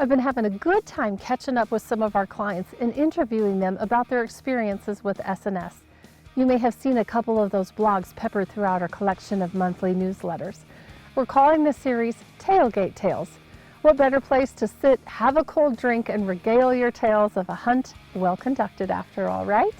I've been having a good time catching up with some of our clients and interviewing them about their experiences with SNS. You may have seen a couple of those blogs peppered throughout our collection of monthly newsletters. We're calling this series Tailgate Tales. What better place to sit, have a cold drink, and regale your tales of a hunt well conducted after all, right?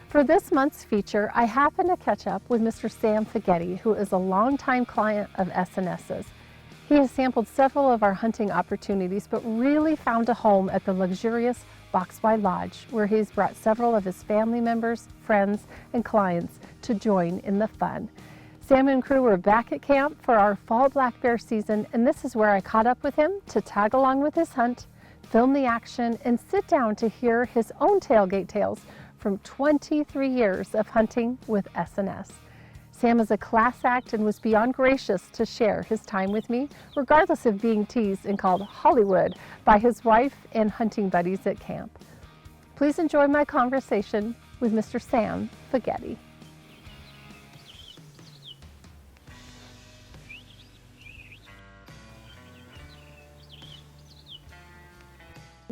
For this month's feature, I happened to catch up with Mr. Sam Faggetti, who is a longtime client of SNS's. He has sampled several of our hunting opportunities, but really found a home at the luxurious Boxby Lodge, where he's brought several of his family members, friends, and clients to join in the fun. Sam and crew were back at camp for our fall black bear season, and this is where I caught up with him to tag along with his hunt, film the action, and sit down to hear his own tailgate tales from 23 years of hunting with SNS. Sam is a class act and was beyond gracious to share his time with me, regardless of being teased and called Hollywood by his wife and hunting buddies at camp. Please enjoy my conversation with Mr. Sam Faggetti.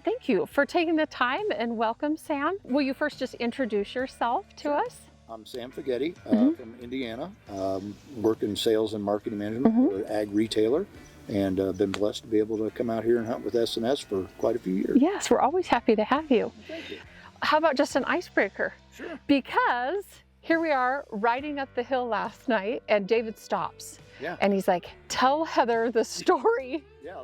Thank you for taking the time and welcome, Sam. Will you first just introduce yourself to us? I'm Sam Faggetti from Indiana. Work in sales and marketing management for an ag retailer, and been blessed to be able to come out here and hunt with SNS for quite a few years. Yes, we're always happy to have you. Thank you. How about just an icebreaker? Sure. Because here we are riding up the hill last night and David stops. Yeah. And he's like, tell Heather the story. Yeah.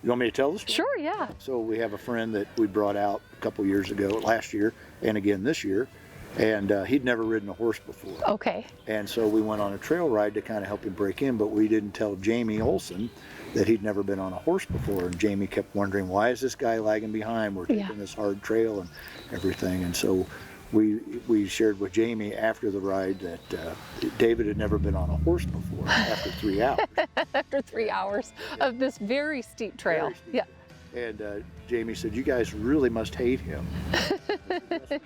You want me to tell the story? Sure, yeah. So we have a friend that we brought out a couple years ago, last year, and again this year, and he'd never ridden a horse before. Okay. And so we went on a trail ride to kind of help him break in, but we didn't tell Jamie Olson that he'd never been on a horse before. And Jamie kept wondering, why is this guy lagging behind? We're taking this hard trail and everything. And so we shared with Jamie after the ride that David had never been on a horse before after 3 hours. After 3 hours of this very steep trail. Very steep. Yeah. And Jamie said, you guys really must hate him. So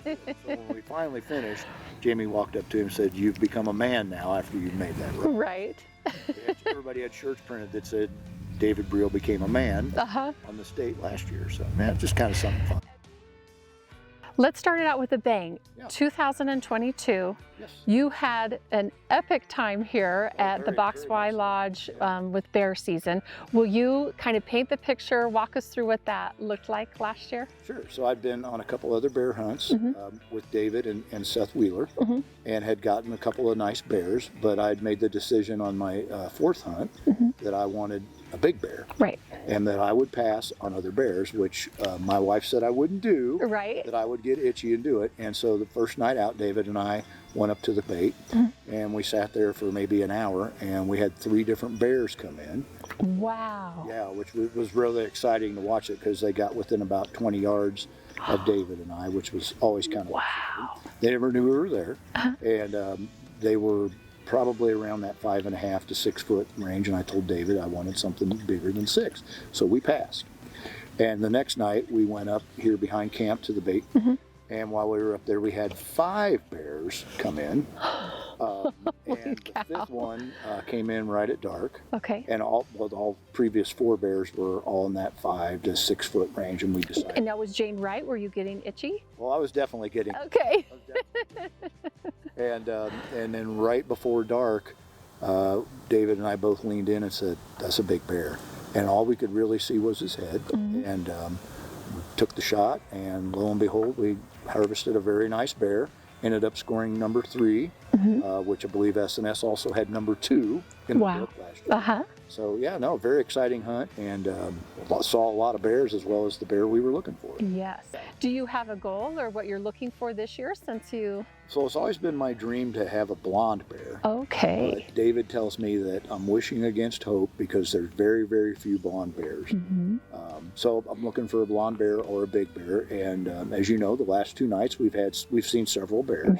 when we finally finished, Jamie walked up to him and said, you've become a man now after you've made that ride. Right. Everybody had shirts printed that said, David Briel became a man on the state last year. So, man, just kind of something fun. Let's start it out with a bang. Yeah. 2022, Yes. you had an epic time here at the Boxby Lodge with bear season. Will you kind of paint the picture, walk us through what that looked like last year? Sure. So I'd been on a couple other bear hunts with David and Seth Wheeler and had gotten a couple of nice bears, but I'd made the decision on my fourth hunt that I wanted a big bear. Right. And that I would pass on other bears, which my wife said I wouldn't do. Right. That I would get itchy and do it. And so the first night out, David and I went up to the bait and we sat there for maybe an hour and we had 3 different bears come in. Wow. Yeah, which was really exciting to watch it because they got within about 20 yards of David and I, which was always kind of exciting. They never knew we were there. And they were probably around that 5.5 to 6 foot range, and I told David I wanted something bigger than 6, so we passed. And the next night we went up here behind camp to the bait, and while we were up there we had 5 bears come in, and the 5th one came in right at dark. Okay. And all previous 4 bears were all in that 5 to 6 foot range, and we decided. And now was Jane right? Were you getting itchy? Well, I was definitely getting. Okay. And then right before dark, David and I both leaned in and said, that's a big bear. And all we could really see was his head. And took the shot, and lo and behold, we harvested a very nice bear. Ended up scoring number 3, which I believe SNS also had number 2 in the book last year. So yeah, no, very exciting hunt, and saw a lot of bears as well as the bear we were looking for. Yes. Do you have a goal or what you're looking for this year since you... So it's always been my dream to have a blonde bear. Okay. David tells me that I'm wishing against hope because there's very, very few blonde bears. So I'm looking for a blonde bear or a big bear, and as you know, the last 2 nights we've seen several bears.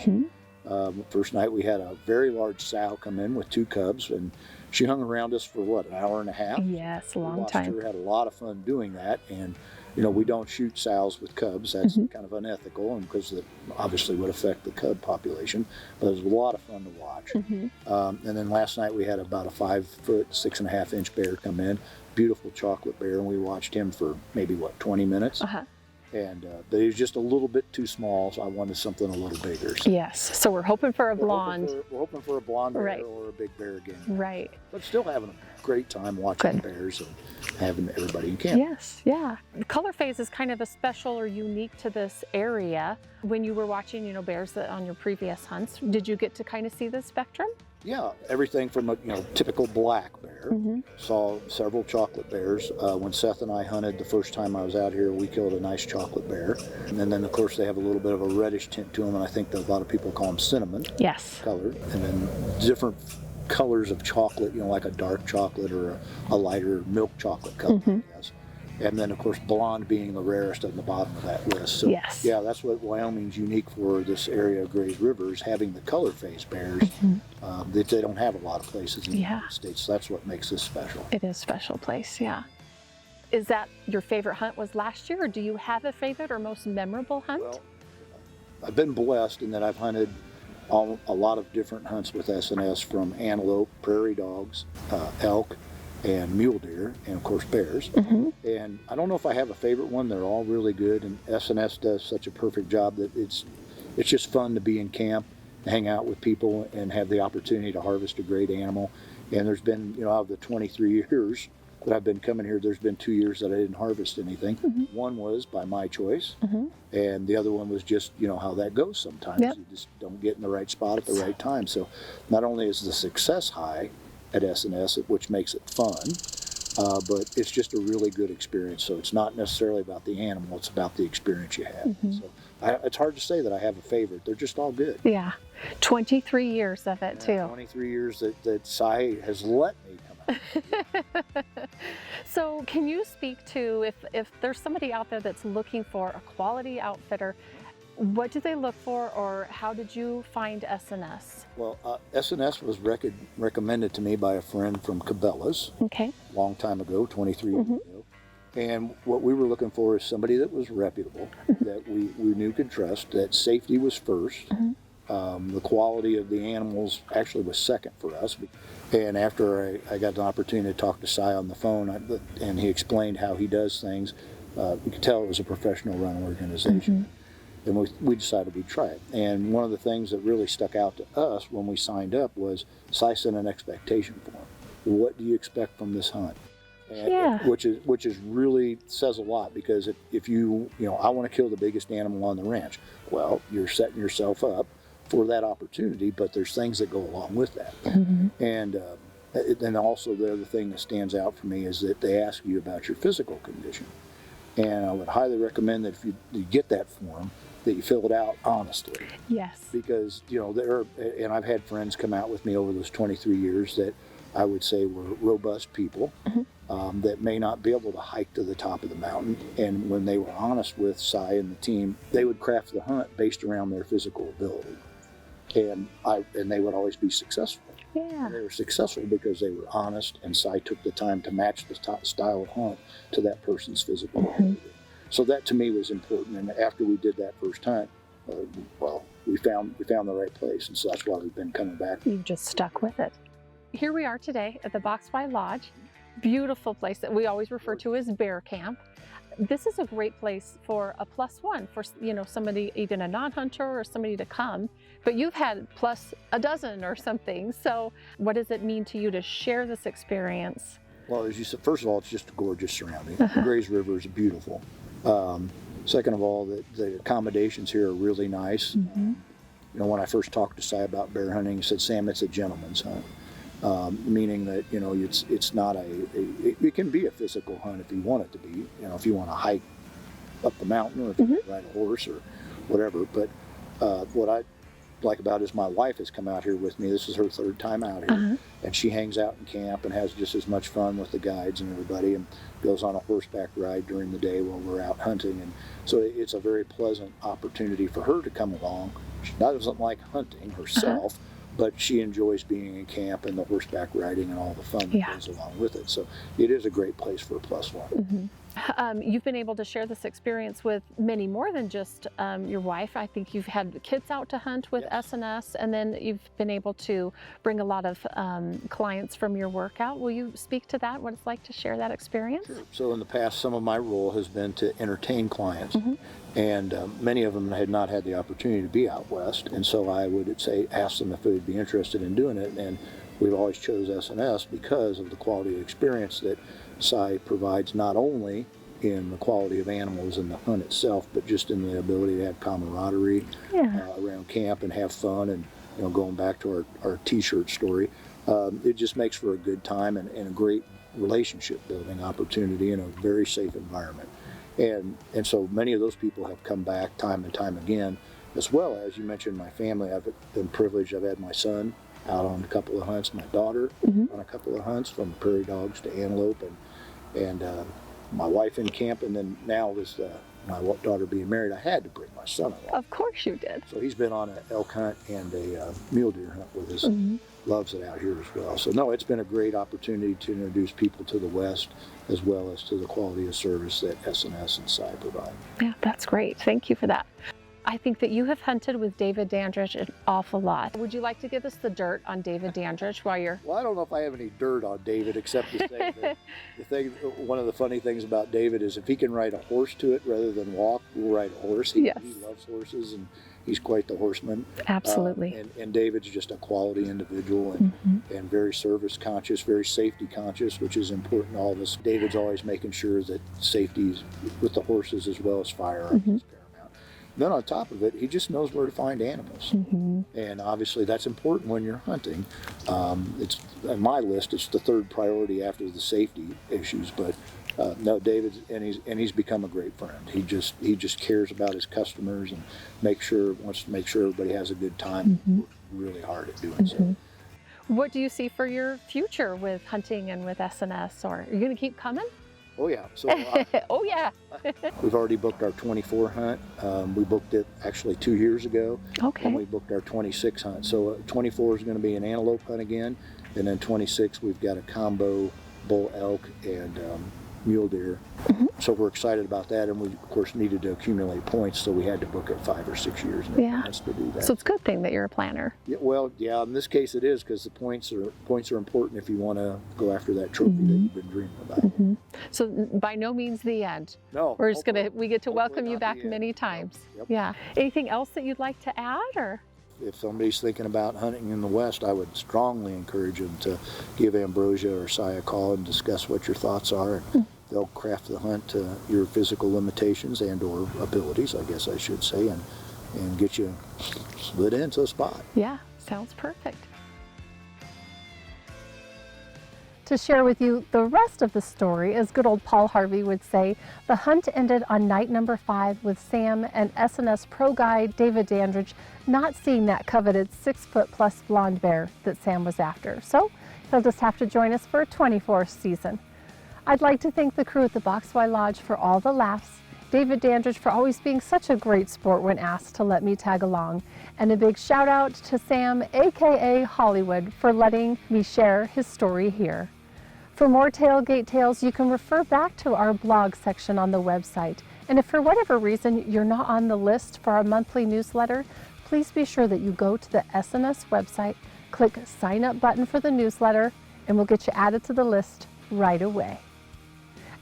First night we had a very large sow come in with 2 cubs, and she hung around us for what, an hour and a half? Yes, a long time. We had a lot of fun doing that, and you know, we don't shoot sows with cubs. That's kind of unethical, and because it obviously would affect the cub population. But it was a lot of fun to watch. And then last night we had about a 5 foot, 6.5 inch bear come in. beautiful chocolate bear, and we watched him for maybe, 20 minutes. And but he was just a little bit too small, so I wanted something a little bigger. So Yes, so we're hoping for a blonde. we're hoping for a blonde bear Right. or a big bear again. Right. But still having a great time watching Good. bears and having everybody in camp. Yes, yeah. The color phase is kind of a special or unique to this area. When you were watching, bears on your previous hunts, did you get to kind of see the spectrum? Yeah, everything from a typical black bear. Saw several chocolate bears. When Seth and I hunted the first time I was out here, we killed a nice chocolate bear. And then of course they have a little bit of a reddish tint to them, and I think that a lot of people call them cinnamon Yes. colored. And then different colors of chocolate, like a dark chocolate or a lighter milk chocolate color, I guess. And then, of course, blonde being the rarest on the bottom of that list. So, Yes. yeah, that's what Wyoming's unique for this area of Gray's River is having the color phase bears that they don't have a lot of places in the United States. So that's what makes this special. It is a special place, yeah. Is that your favorite hunt was last year, or do you have a favorite or most memorable hunt? Well, I've been blessed in that I've hunted a lot of different hunts with SNS, from antelope, prairie dogs, elk, and mule deer, and of course bears. And I don't know if I have a favorite one. They're all really good, and SNS does such a perfect job that it's just fun to be in camp, hang out with people, and have the opportunity to harvest a great animal. And there's been, out of the 23 years that I've been coming here, there's been 2 years that I didn't harvest anything. One was by my choice, and the other one was just, how that goes sometimes. You just don't get in the right spot at the right time. So not only is the success high at SNS, which makes it fun, but it's just a really good experience. So it's not necessarily about the animal, it's about the experience you have. So it's hard to say that I have a favorite. They're just all good. Yeah, 23 years of it too. 23 years that Cy has let me come out. So can you speak to, if there's somebody out there that's looking for a quality outfitter, what do they look for, or how did you find SNS? Well, SNS was recommended to me by a friend from Cabelas a long time ago, 23 years ago. And what we were looking for is somebody that was reputable, that we knew could trust, that safety was first. The quality of the animals actually was second for us. And after I got the opportunity to talk to Cy on the phone, and he explained how he does things, you could tell it was a professional run organization. And we decided we'd try it. And one of the things that really stuck out to us when we signed up was Cy sent an expectation form. What do you expect from this hunt? And which is really says a lot, because if you I want to kill the biggest animal on the ranch. Well, you're setting yourself up for that opportunity, but there's things that go along with that. And then also the other thing that stands out for me is that they ask you about your physical condition. And I would highly recommend that if you get that form, that you fill it out honestly. Yes. Because, and I've had friends come out with me over those 23 years that I would say were robust people that may not be able to hike to the top of the mountain. And when they were honest with Cy and the team, they would craft the hunt based around their physical ability. And they would always be successful. Yeah. And they were successful because they were honest, and Cy took the time to match the top style of hunt to that person's physical ability. So that to me was important. And after we did that first hunt, we found the right place, and so that's why we've been coming back. You've just stuck with it. Here we are today at the Boxfly Lodge. Beautiful place that we always refer to as bear camp. This is a great place for a +1 for somebody, even a non-hunter or somebody to come. But you've had plus a dozen or something. So what does it mean to you to share this experience? Well, as you said, first of all, it's just a gorgeous surrounding. Gray's River is beautiful. Second of all, the accommodations here are really nice. When I first talked to Cy about bear hunting, he said, "Sam, it's a gentleman's hunt," meaning that it's not it can be a physical hunt if you want it to be. If you want to hike up the mountain, or if you want to ride a horse or whatever. But what I like about it is my wife has come out here with me. This is her third time out here, and she hangs out in camp and has just as much fun with the guides and everybody, and goes on a horseback ride during the day while we're out hunting. And so it's a very pleasant opportunity for her to come along. She doesn't like hunting herself, but she enjoys being in camp and the horseback riding and all the fun that goes along with it. So it is a great place for a +1. You've been able to share this experience with many more than just your wife. I think you've had kids out to hunt with Yes. SNS, and then you've been able to bring a lot of clients from your work out. Will you speak to that, what it's like to share that experience? Sure. So in the past, some of my role has been to entertain clients, Mm-hmm. and many of them had not had the opportunity to be out west, and so I would say ask them if they would be interested in doing it, and we've always chose SNS because of the quality of experience that SI provides, not only in the quality of animals and the hunt itself, but just in the ability to have camaraderie around camp and have fun. And going back to our t-shirt story, it just makes for a good time and a great relationship building opportunity in a very safe environment. And so many of those people have come back time and time again, as well as, you mentioned, my family. I've been privileged. I've had my son out on a couple of hunts, my daughter on a couple of hunts, from prairie dogs to antelope, and my wife in camp, and then now with my daughter being married, I had to bring my son along. Of course you did. So he's been on an elk hunt and a mule deer hunt with us. Loves it out here as well. So no, it's been a great opportunity to introduce people to the West, as well as to the quality of service that SNS and SI provide. Yeah, that's great. Thank you for that. I think that you have hunted with David Dandridge an awful lot. Would you like to give us the dirt on David Dandridge while you're... Well, I don't know if I have any dirt on David, except to say that one of the funny things about David is if he can ride a horse to it rather than walk, we'll ride a horse. He loves horses, and he's quite the horseman. Absolutely. And David's just a quality individual, and very service conscious, very safety conscious, which is important to all of us. David's always making sure that safety with the horses as well as firearms is paramount. Then on top of it, he just knows where to find animals. And obviously that's important when you're hunting. It's on my list, it's the third priority after the safety issues, but no, David, and he's become a great friend. He just cares about his customers and wants to make sure everybody has a good time. Works really hard at doing so. What do you see for your future with hunting and with SNS? Or are you going to keep coming? Oh yeah. So oh yeah. We've already booked our 24 hunt. We booked it actually 2 years ago. Okay. And we booked our 26 hunt. So 24 is going to be an antelope hunt again, and then 26 we've got a combo bull elk and mule deer. So we're excited about that, and we of course needed to accumulate points, so we had to book it 5 or 6 years in advance to do that. So it's a good thing that you're a planner. Yeah, well, yeah, in this case it is, because the points are important if you want to go after that trophy that you've been dreaming about. So by no means the end. No, We're just we get to welcome you back many times. Yep. Yeah. Anything else that you'd like to add, or? If somebody's thinking about hunting in the West, I would strongly encourage them to give Ambrosia or Si a call and discuss what your thoughts are. They'll craft the hunt to your physical limitations and or abilities, I guess I should say, and get you slid into a spot. Yeah, sounds perfect. To share with you the rest of the story, as good old Paul Harvey would say, the hunt ended on night number 5 with Sam and SNS pro guide David Dandridge not seeing that coveted 6-foot-plus blonde bear that Sam was after. So he'll just have to join us for a 24th season. I'd like to thank the crew at the Boxwell Lodge for all the laughs, David Dandridge for always being such a great sport when asked to let me tag along, and a big shout out to Sam, aka Hollywood, for letting me share his story here. For more Tailgate Tales, you can refer back to our blog section on the website. And if for whatever reason you're not on the list for our monthly newsletter, please be sure that you go to the SNS website, click sign up button for the newsletter, and we'll get you added to the list right away.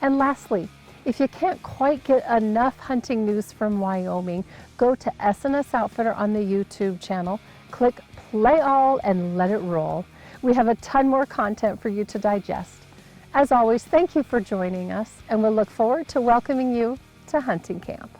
And lastly, if you can't quite get enough hunting news from Wyoming, go to SNS Outfitter on the YouTube channel, click play all and let it roll. We have a ton more content for you to digest. As always, thank you for joining us, and we'll look forward to welcoming you to hunting camp.